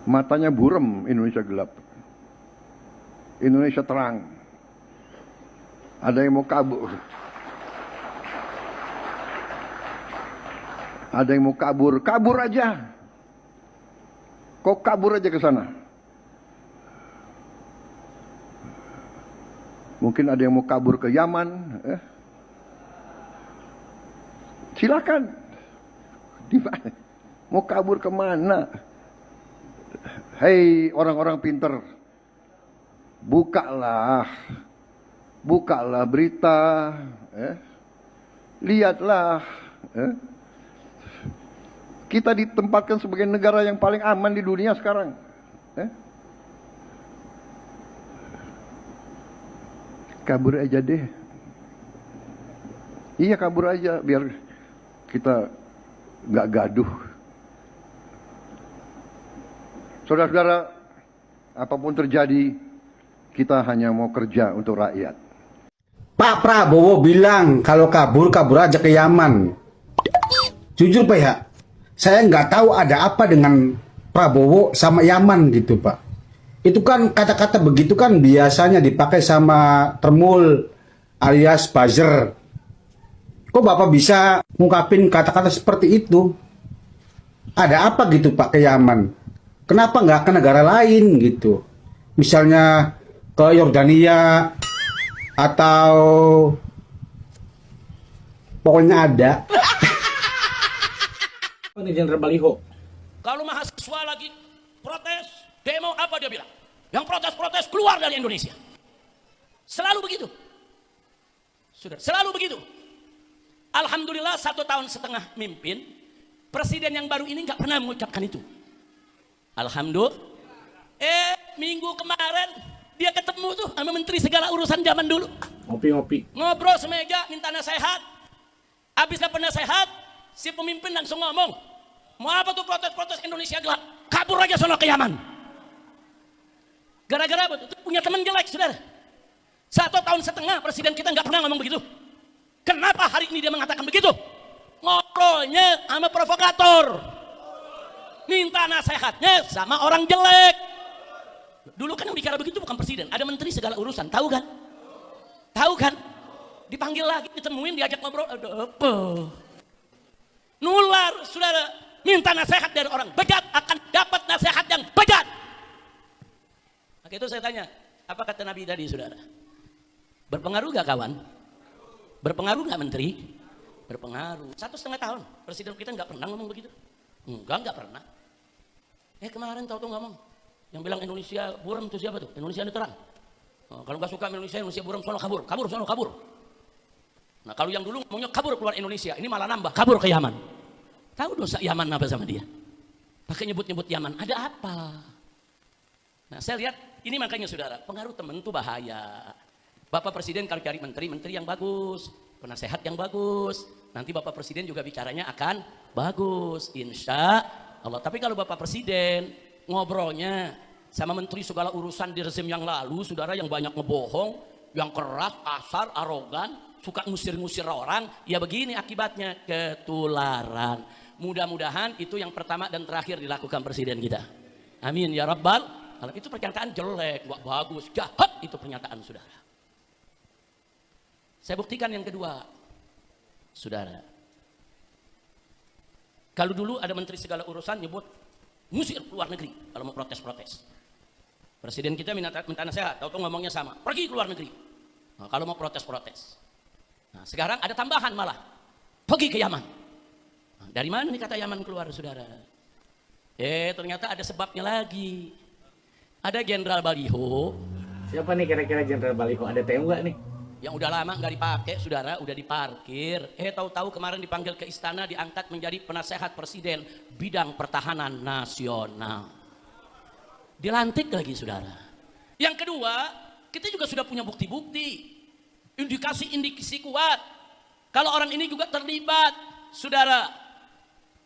Matanya buram, Indonesia gelap. Indonesia terang. Ada yang mau kabur. Ada yang mau kabur. Kabur aja. Kok kabur aja ke sana? Mungkin ada yang mau kabur ke Yaman. Silakan. Mau kabur kemana? Hei orang-orang pinter, bukalah berita, lihatlah. Kita ditempatkan sebagai negara yang paling aman di dunia sekarang. Kabur aja deh. Iya, kabur aja biar kita nggak gaduh. Saudara-saudara, apapun terjadi, kita hanya mau kerja untuk rakyat. Pak Prabowo bilang kalau kabur aja ke Yaman. Jujur Pak ya, saya nggak tahu ada apa dengan Prabowo sama Yaman gitu Pak. Itu kan kata-kata begitu kan biasanya dipakai sama Termul alias buzzer. Kok Bapak bisa ngungkapin kata-kata seperti itu? Ada apa gitu Pak ke Yaman? Kenapa nggak ke negara lain gitu? Misalnya ke Yordania atau pokoknya ada. Ini Jenderal Baliho. Kalau mahasiswa lagi protes, demo, apa dia bilang? Yang protes-protes keluar dari Indonesia. Selalu begitu. Sudah, selalu begitu. Alhamdulillah 1,5 tahun mimpin, presiden yang baru ini nggak pernah mengucapkan itu. Alhamdulillah. Minggu kemarin dia ketemu tuh sama menteri segala urusan zaman dulu. Ngopi-ngopi. Ngobrol semeja, minta nasihat. Habis dapat nasihat, si pemimpin langsung ngomong, mau apa tuh protes-protes Indonesia gelap? Kabur aja sono ke Yaman. Gara-gara apa tuh? Punya teman jelek, saudara. 1,5 tahun presiden kita nggak pernah ngomong begitu. Kenapa hari ini dia mengatakan begitu? Ngobrolnya sama provokator. Minta nasihatnya sama orang jelek. Dulu kan yang bicara begitu bukan presiden, ada menteri segala urusan, tahu kan? Tahu kan? Dipanggil lagi, ditemuin, diajak ngobrol, apa? Nular, saudara. Minta nasihat dari orang bejat akan dapat nasihat yang bejat. Maka itu saya tanya, apa kata Nabi tadi, saudara? Berpengaruh gak kawan? Berpengaruh gak menteri? Berpengaruh. 1,5 tahun presiden kita nggak pernah ngomong begitu. Nggak pernah. Kemarin tahu ngomong, yang bilang Indonesia buram itu siapa tuh? Indonesia ini terang. Kalau nggak suka Indonesia buram, sono kabur. Nah kalau yang dulu ngomongnya kabur keluar Indonesia, ini malah nambah kabur ke Yaman. Tahu dosa Yaman apa sama dia? Pakai nyebut-nyebut Yaman, ada apa? Nah saya lihat ini makanya saudara, pengaruh teman itu bahaya. Bapak Presiden kalau cari menteri yang bagus, penasehat yang bagus, nanti Bapak Presiden juga bicaranya akan bagus, insya Allah. Tapi kalau Bapak Presiden ngobrolnya sama menteri segala urusan di rezim yang lalu, saudara, yang banyak ngebohong, yang keras, kasar, arogan, suka ngusir-ngusir orang, ya begini akibatnya, ketularan. Mudah-mudahan itu yang pertama dan terakhir dilakukan presiden kita. Amin ya Rabbal alamin. Itu pernyataan jelek, gak bagus, jahat itu pernyataan saudara. Saya buktikan yang kedua, saudara. Kalau dulu ada menteri segala urusan nyebut ngusir keluar negeri kalau mau protes-protes. Presiden kita minta nasihat, tahu ngomongnya sama, pergi keluar negeri. Nah, kalau mau protes-protes. Nah, sekarang ada tambahan malah, pergi ke Yaman. Nah, dari mana nih kata Yaman keluar, saudara? Ternyata ada sebabnya lagi. Ada Jenderal Baliho. Siapa nih kira-kira Jenderal Baliho? Ada tahu nggak nih? Yang udah lama nggak dipakai, saudara, udah diparkir. Tahu-tahu kemarin dipanggil ke istana, diangkat menjadi penasehat presiden bidang pertahanan nasional. Dilantik lagi, saudara. Yang kedua, kita juga sudah punya bukti-bukti, indikasi kuat. Kalau orang ini juga terlibat, saudara,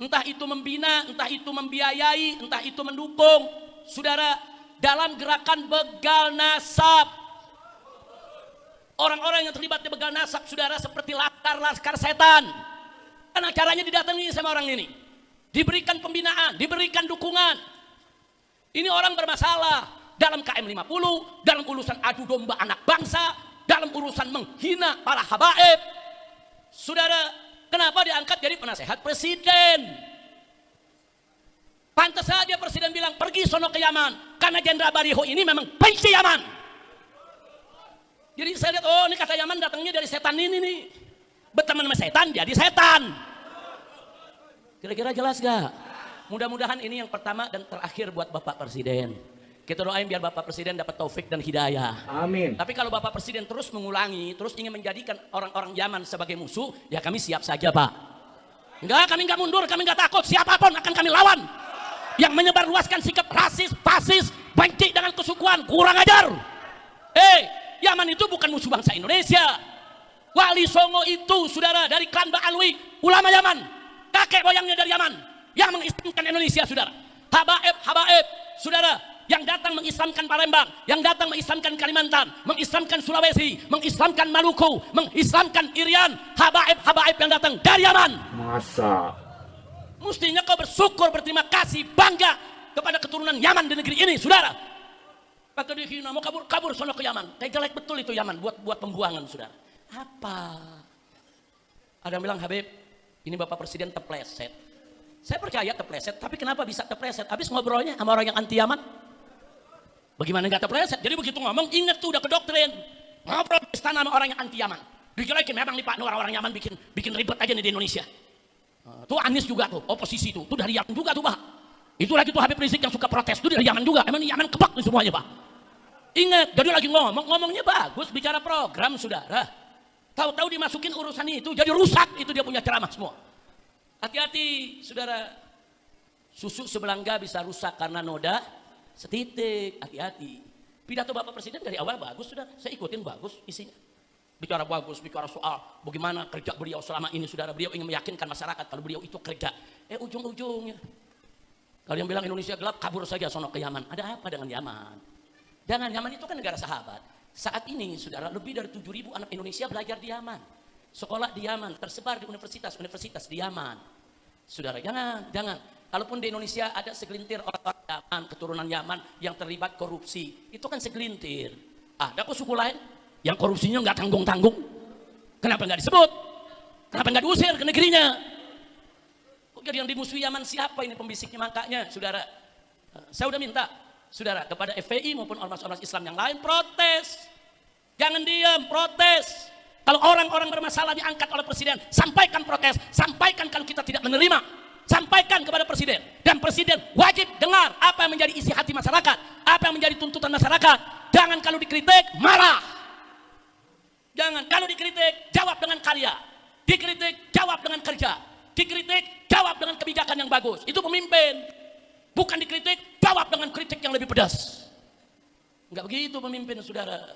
entah itu membina, entah itu membiayai, entah itu mendukung, saudara, dalam gerakan begal nasab. Orang-orang yang terlibat di begal nasab, saudara, seperti laskar setan. Kan acaranya didatangi sama orang ini. Diberikan pembinaan, diberikan dukungan. Ini orang bermasalah dalam KM 50, dalam urusan adu domba anak bangsa, dalam urusan menghina para habaib. Saudara, kenapa diangkat jadi penasehat presiden? Pantas saja presiden bilang pergi sono ke Yaman, karena Jenderal Baliho ini memang benci Yaman. Jadi saya lihat, oh ini kata Yaman datangnya dari setan ini nih. Berteman sama setan jadi setan. Kira-kira jelas gak? Mudah-mudahan ini yang pertama dan terakhir buat Bapak Presiden. Kita doain biar Bapak Presiden dapat taufik dan hidayah. Amin. Tapi kalau Bapak Presiden terus mengulangi, terus ingin menjadikan orang-orang Yaman sebagai musuh, ya kami siap saja Pak. Enggak, kami enggak mundur, kami enggak takut. Siapapun akan kami lawan. Yang menyebarluaskan sikap rasis, fasis, benci dengan kesukuan, kurang ajar. Yaman itu bukan musuh bangsa Indonesia. Wali Songo itu saudara dari klan Ba'alwi, ulama Yaman, kakek moyangnya dari Yaman, yang mengislamkan Indonesia saudara. Habaib saudara, yang datang mengislamkan Palembang, yang datang mengislamkan Kalimantan, mengislamkan Sulawesi, mengislamkan Maluku, mengislamkan Irian. Habaib yang datang dari Yaman. Masa? Mestinya kau bersyukur, berterima kasih, bangga kepada keturunan Yaman di negeri ini saudara. Pakai dihina, mau kabur sono ke Yaman. Kayak jelek betul itu Yaman buat pembuangan saudara. Apa? Ada yang bilang, Habib, ini Bapak Presiden terpleset. Saya percaya terpleset, tapi kenapa bisa terpleset? Habis ngobrolnya sama orang yang anti Yaman. Bagaimana nggak terpleset? Jadi begitu ngomong, ingat tuh udah ke doktrin. Ngobrol di istana sama orang yang anti Yaman. Dijelekin, memang nih Pak, orang-orang Yaman bikin ribet aja nih di Indonesia. Tuh Anies juga tuh, oposisi tuh dari Yaman juga tuh Pak. Itu lagi tuh Habib Rizik yang suka protes, tuh dari Yaman juga. Emang ini Yaman kebak nih semuanya Pak. Ingat, jadi lagi ngomongnya bagus, bicara program saudara. Tahu-tahu dimasukin urusan itu, jadi rusak itu dia punya ceramah semua. Hati-hati saudara, susu sebelangga bisa rusak karena noda setitik, hati-hati. Pidato Bapak Presiden dari awal bagus saudara, saya ikutin bagus isinya. Bicara bagus, bicara soal bagaimana kerja beliau selama ini saudara. Beliau ingin meyakinkan masyarakat kalau beliau itu kerja. Ujung-ujungnya, kalau yang bilang Indonesia gelap, kabur saja sono ke Yaman. Ada apa dengan Yaman? Dengan Yaman itu kan negara sahabat. Saat ini saudara, lebih dari 7.000 anak Indonesia belajar di Yaman. Sekolah di Yaman, tersebar di universitas-universitas di Yaman. Saudara, jangan. Kalaupun di Indonesia ada segelintir orang Yaman, keturunan Yaman yang terlibat korupsi, itu kan segelintir. Ada kok suku lain yang korupsinya nggak tanggung-tanggung. Kenapa nggak disebut? Kenapa nggak diusir ke negerinya? Kok jadi yang dimusuhi Yaman siapa ini pembisiknya? Makanya saudara, saya udah minta saudara kepada FPI maupun ormas-ormas Islam yang lain protes. Jangan diam, protes. Kalau orang-orang bermasalah diangkat oleh presiden, sampaikan protes, sampaikan kalau kita tidak menerima, sampaikan kepada presiden. Dan presiden wajib dengar apa yang menjadi isi hati masyarakat, apa yang menjadi tuntutan masyarakat. Jangan kalau dikritik marah. Jangan kalau dikritik jawab dengan karya, dikritik jawab dengan kerja, dikritik jawab dengan kebijakan yang bagus. Itu pemimpin. Bukan dikritik jawab dengan kritik yang lebih pedas. Enggak begitu pemimpin saudara.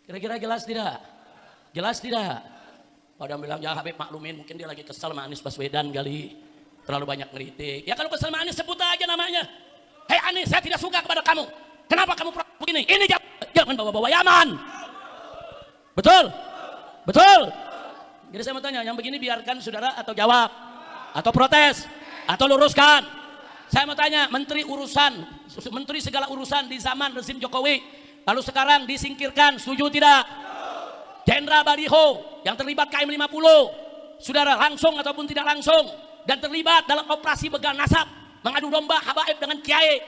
Kira-kira jelas tidak? Jelas tidak? Pada bilang ya Habib maklumin, mungkin dia lagi kesal sama Anies Baswedan kali, terlalu banyak ngeritik. Ya kalau kesal sama Anies sebut aja namanya. Hei Anies, saya tidak suka kepada kamu. Kenapa kamu begini? Ini jangan bawa-bawa Yaman. Betul? Betul? Jadi saya mau tanya, yang begini biarkan saudara atau jawab? Atau protes? Atau luruskan? Saya mau tanya, menteri segala urusan di zaman rezim Jokowi, lalu sekarang disingkirkan, setuju tidak? Jenderal Baliho yang terlibat KM 50, saudara langsung ataupun tidak langsung, dan terlibat dalam operasi begal nasab, mengadu domba habaib dengan kiai.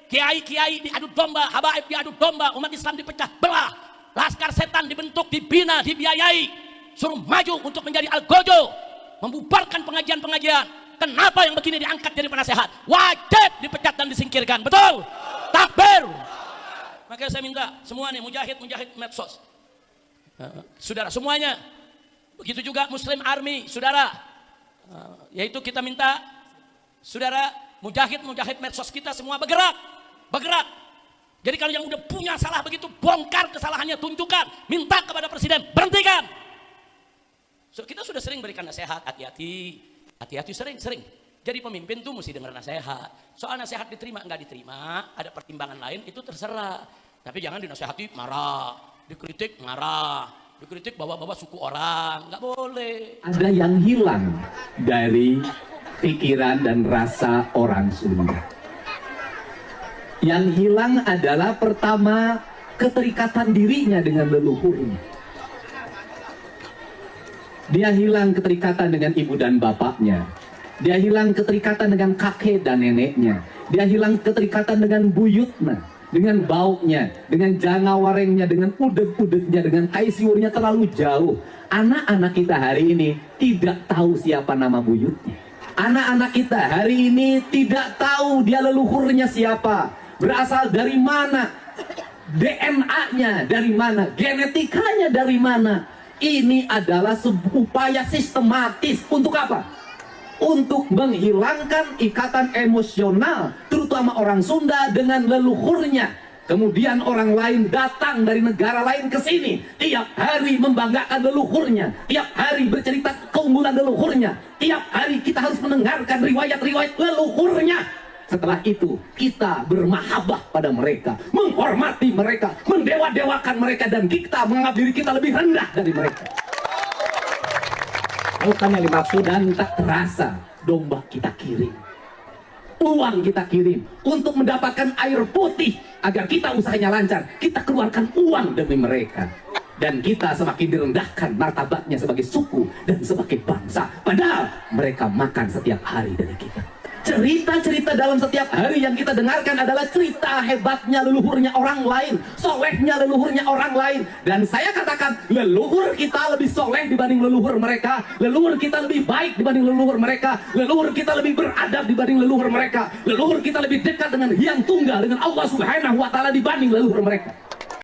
Kiai diadu domba, habaib diadu domba, umat Islam dipecah belah, laskar setan dibentuk, dibina, dibiayai, suruh maju untuk menjadi algojo, membubarkan pengajian-pengajian. Kenapa yang begini diangkat jadi penasehat? Wajib dipecat dan disingkirkan, betul? Takbir. Makanya saya minta semua nih mujahid medsos, saudara semuanya, begitu juga Muslim Army, saudara, yaitu kita minta saudara mujahid medsos kita semua bergerak. Jadi kalau yang udah punya salah begitu, bongkar kesalahannya, tunjukkan, minta kepada presiden, berhentikan. Kita sudah sering berikan nasihat, hati-hati sering. Jadi pemimpin tuh mesti dengar nasihat. Soal nasihat diterima enggak diterima, ada pertimbangan lain, itu terserah. Tapi jangan dinasihati marah, dikritik marah, dikritik bawa-bawa suku orang, nggak boleh. Ada yang hilang dari pikiran dan rasa orang Sunda. Yang hilang adalah pertama keterikatan dirinya dengan leluhurnya. Dia hilang keterikatan dengan ibu dan bapaknya. Dia hilang keterikatan dengan kakek dan neneknya. Dia hilang keterikatan dengan buyutnya, dengan baunya, dengan jangawarengnya, dengan udeg-udegnya, dengan kaisiurnya terlalu jauh. Anak-anak kita hari ini tidak tahu siapa nama buyutnya. Anak-anak kita hari ini tidak tahu dia leluhurnya siapa, berasal dari mana, DNA-nya dari mana, genetikanya dari mana. Ini adalah sebuah upaya sistematis untuk apa? Untuk menghilangkan ikatan emosional, terutama orang Sunda dengan leluhurnya. Kemudian orang lain datang dari negara lain ke sini, tiap hari membanggakan leluhurnya, tiap hari bercerita keunggulan leluhurnya, tiap hari kita harus mendengarkan riwayat-riwayat leluhurnya. Setelah itu kita bermahabbah pada mereka, menghormati mereka, mendewa-dewakan mereka, dan kita menganggap diri kita lebih rendah dari mereka. Bukan yang dimaksud. Dan tak terasa domba kita kirim, uang kita kirim untuk mendapatkan air putih agar kita usahanya lancar. Kita keluarkan uang demi mereka, dan kita semakin direndahkan martabatnya sebagai suku dan sebagai bangsa, padahal mereka makan setiap hari dari kita. Cerita-cerita dalam setiap hari yang kita dengarkan adalah cerita hebatnya leluhurnya orang lain, solehnya leluhurnya orang lain. Dan saya katakan, leluhur kita lebih soleh dibanding leluhur mereka, leluhur kita lebih baik dibanding leluhur mereka, leluhur kita lebih beradab dibanding leluhur mereka, leluhur kita lebih dekat dengan Hyang Tunggal, dengan Allah Subhanahu wa Ta'ala dibanding leluhur mereka.